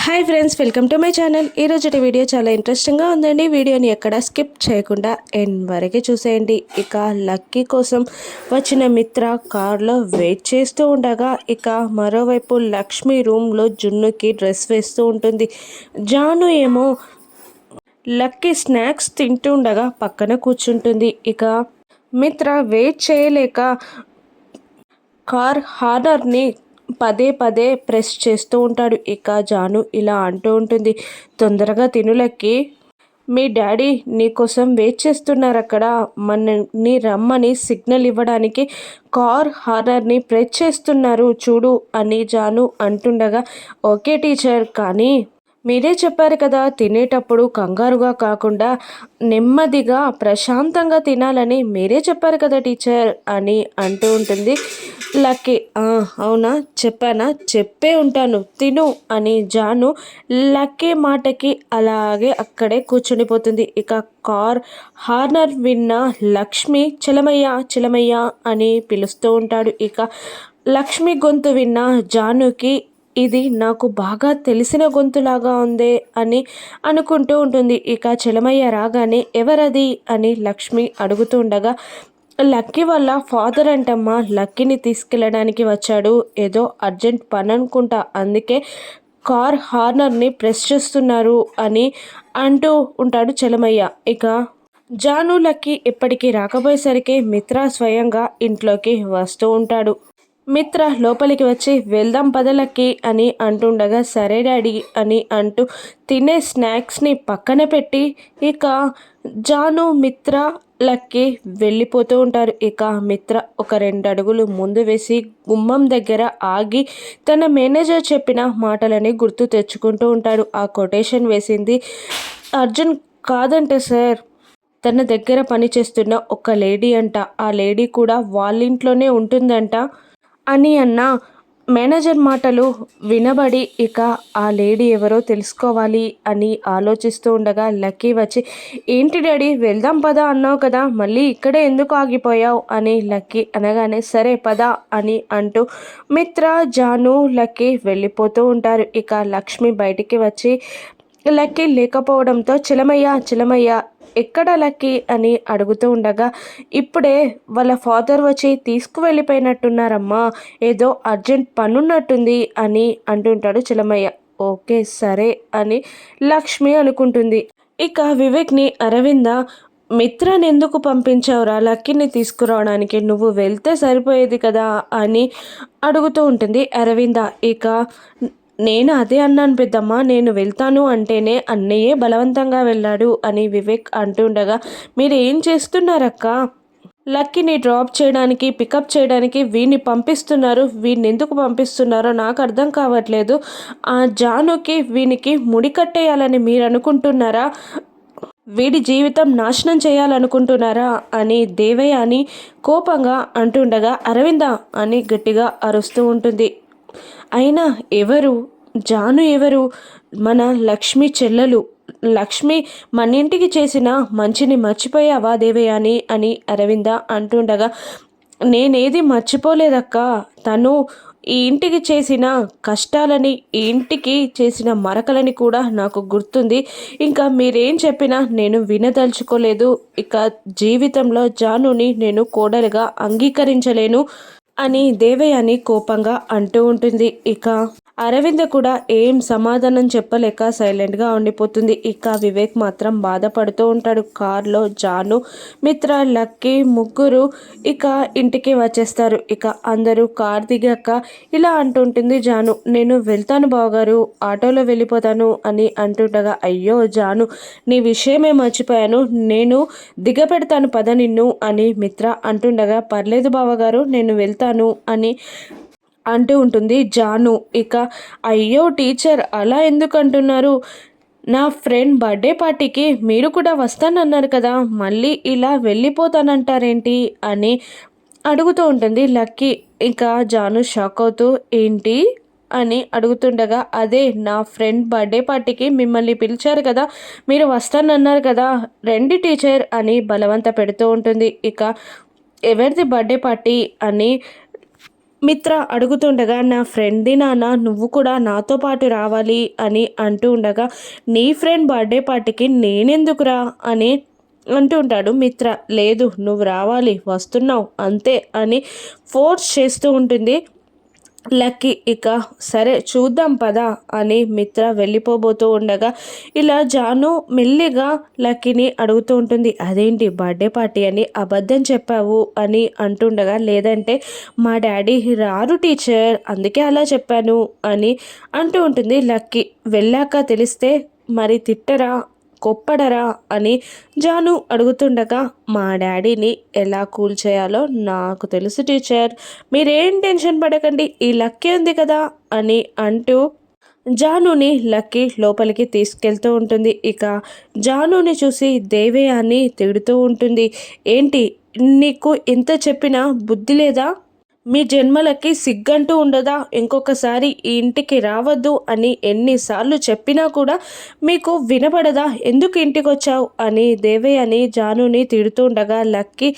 Hi friends, welcome to my channel. ఈరోజు video చాలా ఇంట్రెస్టింగ్గా ఉందండి. వీడియోని ఎక్కడ స్కిప్ చేయకుండా ఎండ్ వరకు చూసేయండి. ఇక లక్కీ కోసం వచ్చిన మిత్ర కార్లో వెయిట్ చేస్తూ ఉండగా ఇక మరోవైపు లక్ష్మి రూమ్లో జున్నుకి డ్రెస్ వేస్తూ ఉంటుంది. జాను ఏమో లక్కీ స్నాక్స్ తింటూ ఉండగా పక్కన కూర్చుంటుంది. ఇక మిత్ర వెయిట్ చేయలేక కార్ హార్నర్ని పదే పదే ప్రెస్ చేస్తూ ఉంటాడు. ఇక జాను ఇలా అంటూ ఉంటుంది, తొందరగా తినులకి, మీ డాడీ నీకోసం వెయిట్ చేస్తున్నారు అక్కడ, మనని రమ్మని సిగ్నల్ ఇవ్వడానికి కార్ హార్నర్ని ప్రెస్ చేస్తున్నారు చూడు అని జాను అంటుండగా, ఓకే టీచర్, కానీ మీరే చెప్పారు కదా తినేటప్పుడు కంగారుగా కాకుండా నెమ్మదిగా ప్రశాంతంగా తినాలని మీరే చెప్పారు కదా టీచర్ అని అంటూ ఉంటుంది. లక్కీ అవునా, చెప్పానా, చెప్పే ఉంటాను, తిను అని జాను లక్కీ మాటకి అలాగే అక్కడే కూర్చునిపోతుంది. ఇక కార్ హార్నర్ విన్న లక్ష్మి చలమయ్య చలమయ్య అని పిలుస్తూ ఉంటాడు. ఇక లక్ష్మి గొంతు విన్న జానుకి ఇది నాకు బాగా తెలిసిన గొంతులాగా ఉందే అని అనుకుంటూ ఉంటుంది. ఇక చలమయ్య రాగానే ఎవరది అని లక్ష్మి అడుగుతూ ఉండగా, లక్కీ వాళ్ళ ఫాదర్ అంటమ్మా, లక్కీని తీసుకెళ్ళడానికి వచ్చాడు, ఏదో అర్జెంట్ పని అనుకుంటా, అందుకే కార్ హార్నర్ని ప్రెస్ చేస్తున్నారు అని అంటూ ఉంటాడు చలమయ్య. ఇక జాను లక్కీ ఎప్పటికీ రాకపోయేసరికి మిత్ర స్వయంగా ఇంట్లోకి వస్తూ ఉంటాడు. మిత్ర లోపలికి వచ్చి వెళ్దాం పదలకి అని అంటుండగా, సరే డాడీ అని అంటూ తినే స్నాక్స్ని పక్కన పెట్టి ఇక జాను మిత్ర లక్కి వెళ్ళిపోతూ ఉంటారు. ఇక మిత్ర ఒక 2 అడుగులు ముందు వేసి గుమ్మం దగ్గర ఆగి తన మేనేజర్ చెప్పిన మాటలని గుర్తు తెచ్చుకుంటూ ఉంటాడు. ఆ కొటేషన్ వేసింది అర్జున్ కాదంటే సార్, తన దగ్గర పనిచేస్తున్న ఒక లేడీ అంట, ఆ లేడీ కూడా వాళ్ళ ఇంట్లోనే ఉంటుందంట అని అన్న మేనేజర్ మాటలు వినబడి ఇక ఆ లేడీ ఎవరో తెలుసుకోవాలి అని ఆలోచిస్తూ ఉండగా లక్కీ వచ్చి, ఏంటి డాడీ వెళ్దాం పదా అన్నావు కదా, మళ్ళీ ఇక్కడే ఎందుకు ఆగిపోయావు అని లక్కీ అనగానే, సరే పదా అని అంటూ మిత్ర జాను లక్కీ వెళ్ళిపోతూ ఉంటారు. ఇక లక్ష్మి బయటికి వచ్చి లక్కీ లేకపోవడంతో చిలమయ్య చిలమయ్య ఎక్కడ లక్కీ అని అడుగుతూ ఉండగా, ఇప్పుడే వాళ్ళ ఫాదర్ వచ్చి తీసుకువెళ్ళిపోయినట్టున్నారమ్మా, ఏదో అర్జెంట్ పనున్నట్టుంది అని అంటుంటాడు చిలమయ్య. ఓకే సరే అని లక్ష్మి అనుకుంటుంది. ఇక వివేక్ని అరవింద, మిత్రాన్ని ఎందుకు పంపించావురా లక్కీని తీసుకురావడానికి, నువ్వు వెళ్తే సరిపోయేది కదా అని అడుగుతూ ఉంటుంది అరవింద. ఇక నేను అదే అన్నాను పెద్దమ్మ, నేను వెళ్తాను అంటేనే అన్నయ్యే బలవంతంగా వెళ్ళాడు అని వివేక్ అంటుండగా, మీరు ఏం చేస్తున్నారక్క, లక్కీని డ్రాప్ చేయడానికి పికప్ చేయడానికి వీడిని పంపిస్తున్నారు, వీడిని ఎందుకు పంపిస్తున్నారో నాకు అర్థం కావట్లేదు, ఆ జానుకి వీనికి ముడికట్టేయాలని మీరు అనుకుంటున్నారా, వీడి జీవితం నాశనం చేయాలనుకుంటున్నారా అని దేవయ్య అని కోపంగా అంటుండగా, అరవింద అని గట్టిగా అరుస్తూ ఉంటుంది. అయినా ఎవరు జాను, ఎవరు మన లక్ష్మి చెల్లెలు, లక్ష్మి మన ఇంటికి చేసిన మంచిని మర్చిపోయావా దేవయాని అని అరవింద అంటుండగా, నేనేది మర్చిపోలేదక్క, తను ఈ ఇంటికి చేసిన కష్టాలని, ఈ ఇంటికి చేసిన మరకలని కూడా నాకు గుర్తుంది, ఇంకా మీరేం చెప్పినా నేను వినదలుచుకోలేదు, ఇక జీవితంలో జానుని నేను కోడలుగా అంగీకరించలేను అని దేవయాని కోపంగా అంటూ ఉంటుంది. ఇక అరవింద కూడా ఏం సమాధానం చెప్పలేక సైలెంట్గా ఉండిపోతుంది. ఇక వివేక్ మాత్రం బాధపడుతూ ఉంటాడు. కార్లో జాను మిత్ర లక్కీ ముగ్గురు ఇక ఇంటికి వచ్చేస్తారు. ఇక అందరూ కార్ దిగాక ఇలా అంటుంటుంది జాను, నేను వెళ్తాను బావగారు, ఆటోలో వెళ్ళిపోతాను అని అంటుండగా, అయ్యో జాను నీ విషయమే మర్చిపోయాను, నేను దిగపెడతాను పద నిన్ను అని మిత్ర అంటుండగా, పర్లేదు బావగారు నేను వెళ్తాను అని అంటూ ఉంటుంది జాను. ఇక అయ్యో టీచర్ అలా ఎందుకు అంటున్నారు, నా ఫ్రెండ్ బర్త్డే పార్టీకి మీరు కూడా వస్తానన్నారు కదా, మళ్ళీ ఇలా వెళ్ళిపోతానంటారేంటి అని అడుగుతూ ఉంటుంది లక్కీ. ఇక జాను షాక్ అవుతూ ఏంటి అని అడుగుతుండగా, అదే నా ఫ్రెండ్ బర్త్డే పార్టీకి మిమ్మల్ని పిలిచారు కదా, మీరు వస్తానన్నారు కదా, రండి టీచర్ అని బలవంత పెడుతూ ఉంటుంది. ఇక ఎవరిది బర్త్డే పార్టీ అని మిత్ర అడుగుతుండగా నా ఫ్రెండ్ది నాన్న, నువ్వు కూడా నాతో పాటు రావాలి అని అంటూ ఉండగా, నీ ఫ్రెండ్ బర్త్డే పార్టీకి నేనెందుకురా అని అంటూ ఉంటాడు మిత్ర. లేదు, నువ్వు రావాలి, వస్తున్నావు అంతే అని ఫోర్స్ చేస్తూ ఉంటుంది లక్కీ. ఇక సరే చూద్దాం పదా అని మిత్ర వెళ్ళిపోబోతూ ఉండగా ఇలా జాను మెల్లిగా లక్కీని అడుగుతూ ఉంటుంది, అదేంటి బర్త్డే పార్టీ అని అబద్ధం చెప్పావు అని అంటుండగా, లేదంటే మా డాడీ రారు టీచర్, అందుకే అలా చెప్పాను అని అంటూ ఉంటుంది లక్కీ. వెళ్ళాక తెలిస్తే మరి తిట్టరా, కొప్పడరా అని జాను అడుగుతుండగా, మా డాడీని ఎలా కూల్ చేయాలో నాకు తెలుసు టీచర్, మీరేం టెన్షన్ పడకండి, ఈ లక్కీ ఉంది కదా అని అంటూ జానుని లక్కీ లోపలికి తీసుకెళ్తూ ఉంటుంది. ఇక జానుని చూసి దేవయాని తిడుతూ ఉంటుంది, ఏంటి నీకు ఎంత చెప్పినా బుద్ధి లేదా, మీ జన్మలకి సిగ్గంటూ ఉండదా, ఇంకొకసారి ఈ ఇంటికి రావద్దు అని ఎన్నిసార్లు చెప్పినా కూడా మీకు వినపడదా, ఎందుకు ఇంటికి వచ్చావు అని దేవయ్యని జానుని తిడుతూ ఉండగా లక్కీ,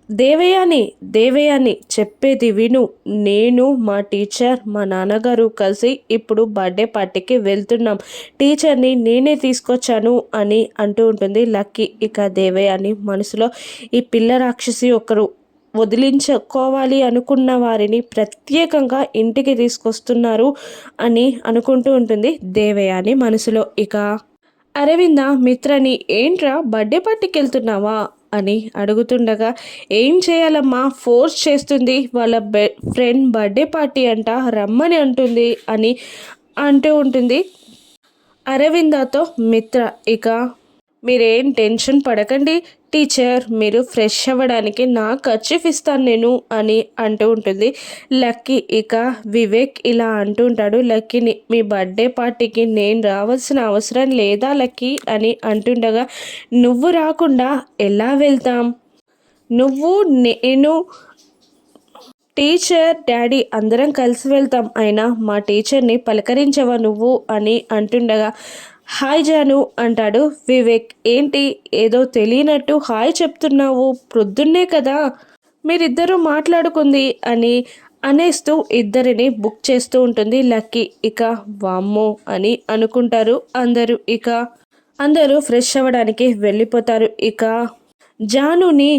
దేవయాని చెప్పేది విను, నేను మా టీచర్ మా నాన్నగారు కలిసి ఇప్పుడు బర్త్డే పార్టీకి వెళ్తున్నాం, టీచర్ని నేనే తీసుకొచ్చాను అని అంటూ ఉంటుంది లక్కీ. ఇక దేవయాని మనసులో, ఈ పిల్ల రాక్షసి ఒకరు వదిలించుకోవాలి అనుకున్న వారిని ప్రత్యేకంగా ఇంటికి తీసుకొస్తున్నారు అని అనుకుంటూ ఉంటుంది దేవయాని మనసులో. ఇక అరవింద మిత్రని, ఏంట్రా బర్త్డే పార్టీకి వెళ్తున్నావా అని అడుగుతుండగా, ఏం చేయాలమ్మా, ఫోర్స్ చేస్తుంది, వాళ్ళ ఫ్రెండ్ బర్త్డే పార్టీ అంట రమ్మని అంటుంది అని అంటూ ఉంటుంది అరవిందతో మిత్ర. ఇక మీరేం టెన్షన్ పడకండి టీచర్, మీరు ఫ్రెష్ అవ్వడానికి నా ఖర్చీఫ్ ఇస్తాను నేను అని అంటూ ఉంటుంది లక్కీ. ఇక వివేక్ ఇలా అంటూ ఉంటాడు లక్కీని, మీ బర్త్డే పార్టీకి నేను రావాల్సిన అవసరం లేదా లక్కీ అని అంటుండగా, నువ్వు రాకుండా ఎలా వెళ్తాం, నువ్వు నేను టీచర్ డాడీ అందరం కలిసి వెళ్తాం, అయినా మా టీచర్ని పలకరించవా నువ్వు అని అంటుండగా, హాయ్ జాను అంటాడు వివేక్. ఏంటి ఏదో తెలియనట్టు హాయ్ చెప్తున్నావు, ప్రొద్దున్నే కదా మీరిద్దరూ మాట్లాడుకుంది అని అనేస్తూ ఇద్దరిని బుక్ చేస్తూ ఉంటుంది లక్కీ. ఇక వామ్మో అని అనుకుంటారు అందరూ. ఇక అందరూ ఫ్రెష్ అవ్వడానికి వెళ్ళిపోతారు. ఇక జానుని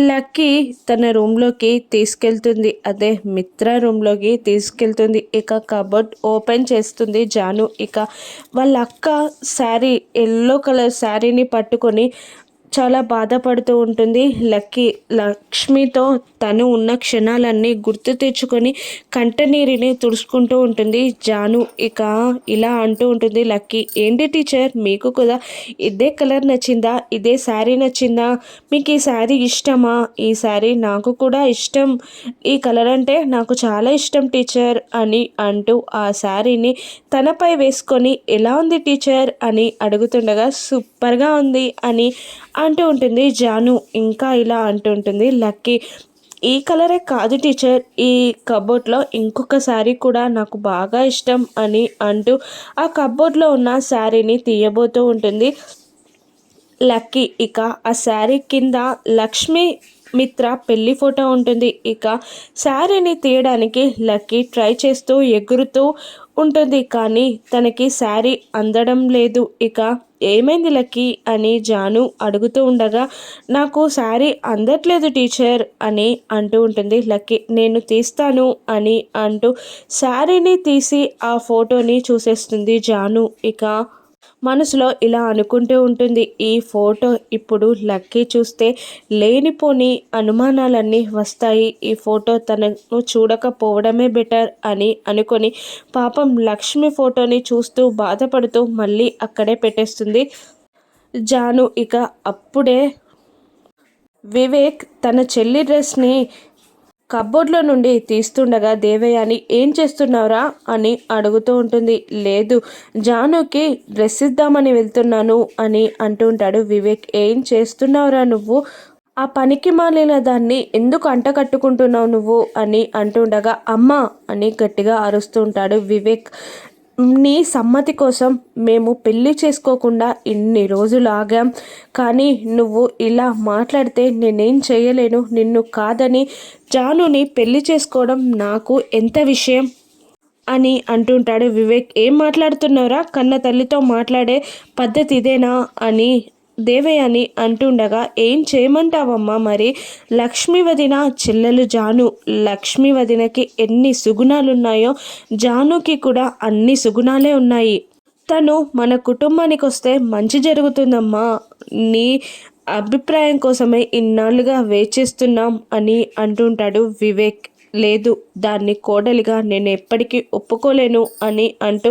లక్కీ తన రూమ్లోకి తీసుకెళ్తుంది, అదే మిత్ర రూమ్లోకి తీసుకెళ్తుంది. ఇక కబోర్డ్ ఓపెన్ చేస్తుంది జాను. ఇక వాళ్ళ అక్క శారీ, ఎల్లో కలర్ శారీని పట్టుకొని చాలా బాధపడుతూ ఉంటుంది లక్కీ. లక్ష్మితో తను ఉన్న క్షణాలన్నీ గుర్తు తెచ్చుకొని కంటనీరుని తుడుచుకుంటూ ఉంటుంది జాను. ఇక ఇలా అంటూ ఉంటుంది లక్కీ, ఏంటి టీచర్ మీకు కూడా ఇదే కలర్ నచ్చిందా, ఇదే శారీ నచ్చిందా, మీకు ఈ శారీ ఇష్టమా, ఈ శారీ నాకు కూడా ఇష్టం, ఈ కలర్ అంటే నాకు చాలా ఇష్టం టీచర్ అని అంటూ ఆ శారీని తనపై వేసుకొని, ఎలా ఉంది టీచర్ అని అడుగుతుండగా, సూపర్గా ఉంది అని అంటూ ఉంటుంది జాను. ఇంకా ఇలా అంటూ ఉంటుంది లక్కీ, ఈ కలరే కాదు టీచర్, ఈ కబోర్డ్లో ఇంకొక శారీ కూడా నాకు బాగా ఇష్టం అని అంటూ ఆ కబోర్డ్లో ఉన్న శారీని తీయబోతూ ఉంటుంది లక్కీ. ఇక ఆ శారీ కింద లక్ష్మి మిత్ర పెళ్లి ఫోటో ఉంటుంది. ఇక శారీని తీయడానికి లక్కీ ట్రై చేస్తూ ఎగురుతూ ఉంటుంది, కానీ తనకి శారీ అందడం లేదు. ఇక ఏమైంది లక్కీ అని జాను అడుగుతూ ఉండగా, నాకు శారీ అందట్లేదు టీచర్ అని అంటూ ఉంటుంది లక్కీ. నేను తీస్తాను అని అంటూ శారీని తీసి ఆ ఫోటోని చూసేస్తుంది జాను. ఇక మనసులో ఇలా అనుకుంటూ ఉంటుంది, ఈ ఫోటో ఇప్పుడు లక్కీ చూస్తే లేనిపోని అనుమానాలన్నీ వస్తాయి, ఈ ఫోటో తనను చూడకపోవడమే బెటర్ అని అనుకొని పాపం లక్ష్మి ఫోటోని చూస్తూ బాధపడుతూ మళ్ళీ అక్కడే పెట్టేస్తుంది జాను. ఇక అప్పుడే వివేక్ తన చెల్లి డ్రెస్ని కబోర్డ్లో నుండి తీస్తుండగా దేవయాని, ఏం చేస్తున్నావురా అని అడుగుతూ ఉంటుంది. లేదు, జానుకి డ్రెస్ ఇద్దామని వెళ్తున్నాను అని అంటూ ఉంటాడు వివేక్. ఏం చేస్తున్నావురా నువ్వు, ఆ పనికి మాలిన దాన్ని ఎందుకు అంట కట్టుకుంటున్నావు నువ్వు అని అంటుండగా, అమ్మా అని గట్టిగా అరుస్తూ ఉంటాడు వివేక్. నీ సమ్మతి కోసం మేము పెళ్లి చేసుకోకుండా ఇన్ని రోజులు ఆగాం, కానీ నువ్వు ఇలా మాట్లాడితే నేనేం చేయలేను. నిన్ను కాదని జానుని పెళ్లి చేసుకోవడం నాకు ఎంత విషయం అని అంటుంటాడు వివేక్. ఏం మాట్లాడుతున్నారా? కన్న తల్లితో మాట్లాడే పద్ధతి ఇదేనా అని దేవయ్యని అంటుండగా, ఏం చేయమంటావమ్మా మరి? లక్ష్మీ వదిన చెల్లెలు జాను. లక్ష్మీ వదినకి ఎన్ని సుగుణాలున్నాయో జానుకి కూడా అన్ని సుగుణాలే ఉన్నాయి. తను మన కుటుంబానికి వస్తే మంచి జరుగుతుందమ్మా. నీ అభిప్రాయం కోసమే ఇన్నాళ్ళుగా వేచిస్తున్నాం అని అంటుంటాడు వివేక్. లేదు, దాన్ని కోడలిగా నేను ఎప్పటికీ ఒప్పుకోలేను అని అంటూ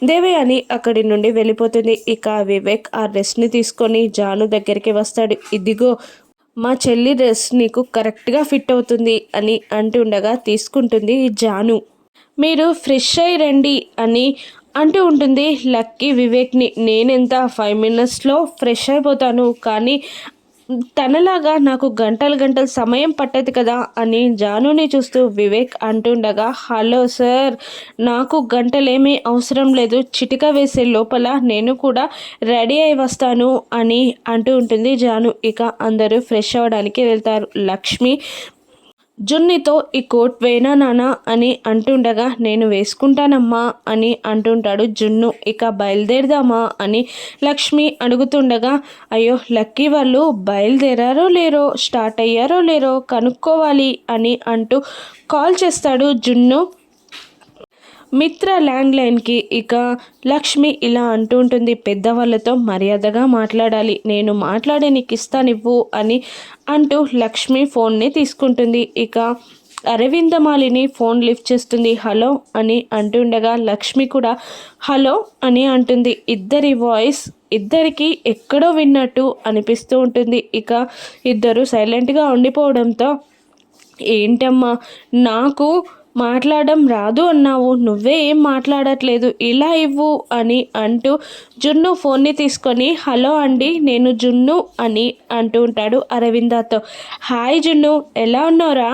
దేవయాని అక్కడి నుండి వెళ్ళిపోతుంది. ఇక వివేక్ ఆ డ్రెస్ని తీసుకొని జాను దగ్గరికి వస్తాడు. ఇదిగో మా చెల్లి డ్రెస్ నీకు కరెక్ట్గా ఫిట్ అవుతుంది అని అంటుండగా తీసుకుంటుంది జాను. మీరు ఫ్రెష్ అయ్యి రండి అని అంటూ ఉంటుంది లక్కీ వివేక్ని. నేనెంత 5 మినిట్స్లో ఫ్రెష్ అయిపోతాను, కానీ తనలాగా నాకు గంటలు గంటలు సమయం పట్టదు కదా అని జానుని చూస్తూ వివేక్ అంటుండగా, హలో సార్, నాకు గంటలేమీ అవసరం లేదు, చిటిక వేసే లోపల నేను కూడా రెడీ అయి వస్తాను అని అంటూ ఉంటుంది జాను. ఇక అందరూ ఫ్రెష్ అవ్వడానికి వెళ్తారు. లక్ష్మి జున్నితో ఈ కోట్ వేనా నానా అని అంటుండగా, నేను వేసుకుంటానమ్మా అని అంటుంటాడు జున్ను. ఇక బయలుదేరదామా అని లక్ష్మి అడుగుతుండగా, అయ్యో లక్కీ వాళ్ళు బయలుదేరారో లేరో, స్టార్ట్ అయ్యారో లేరో కనుక్కోవాలి అని అంటూ కాల్ చేస్తాడు జున్ను మిత్ర ల్యాండ్లైన్కి. ఇక లక్ష్మి ఇలా అంటూ ఉంటుంది, పెద్దవాళ్ళతో మర్యాదగా మాట్లాడాలి, నేను మాట్లాడే నీకు ఇస్తానివ్వు అని అంటూ లక్ష్మి ఫోన్ని తీసుకుంటుంది. ఇక అరవిందమాలిని ఫోన్ లిఫ్ట్ చేస్తుంది. హలో అని అంటుండగా లక్ష్మి కూడా హలో అని అంటుంది. ఇద్దరి వాయిస్ ఇద్దరికి ఎక్కడో విన్నట్టు అనిపిస్తూ ఉంటుంది. ఇక ఇద్దరు సైలెంట్గా ఉండిపోవడంతో, ఏంటమ్మా నాకు మాట్లాడడం రాదు అన్నావు, నువ్వే ఏం మాట్లాడట్లేదు, ఇలా ఇవ్వు అని అంటూ జున్ను ఫోన్ని తీసుకొని హలో అండి నేను జున్ను అని అంటూ ఉంటాడు అరవిందతో. హాయ్ జున్ను, ఎలా ఉన్నారా?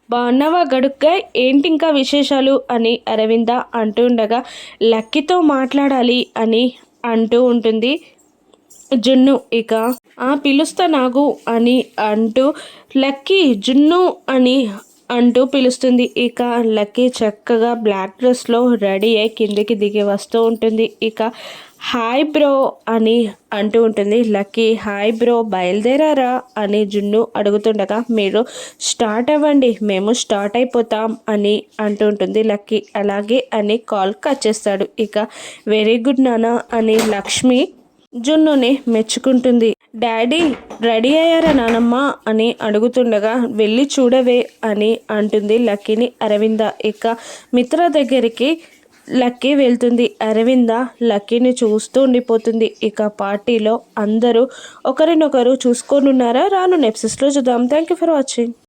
బాగున్నావా గడుగ్గా? ఏంటి ఇంకా విశేషాలు అని అరవింద అంటూ ఉండగా, లక్కీతో మాట్లాడాలి అని అంటూ ఉంటుంది జున్ను. ఇక పిలుస్తా నాగు అని అంటూ లక్కీ జున్ను అని అంటూ పిలుస్తుంది. ఇక లక్కీ చక్కగా బ్లాక్ డ్రెస్లో రెడీ అయి కిందికి దిగి వస్తూ ఉంటుంది. ఇక హాయ్ బ్రో అని అంటూ ఉంటుంది లక్కీ. హాయ్ బ్రో, బయలుదేరారా అని జున్ను అడుగుతుండగా, మీరు స్టార్ట్ అవ్వండి, మేము స్టార్ట్ అయిపోతాం అని అంటూ ఉంటుంది లక్కీ. అలాగే అని కాల్ కట్ చేస్తాడు. ఇక వెరీ గుడ్ నానా అని లక్ష్మి జున్నుని మెచ్చుకుంటుంది. డాడీ రెడీ అయ్యారా నానమ్మ అని అడుగుతుండగా, వెళ్ళి చూడవే అని అంటుంది లక్కీని అరవింద. ఇక మిత్ర దగ్గరికి లక్కీ వెళ్తుంది. అరవింద లక్కీని చూస్తూ ఉండిపోతుంది. ఇక పార్టీలో అందరూ ఒకరినొకరు చూసుకొని ఉన్నారా? రాను ఎపిసోడ్స్లో చూద్దాం. Thank you for watching.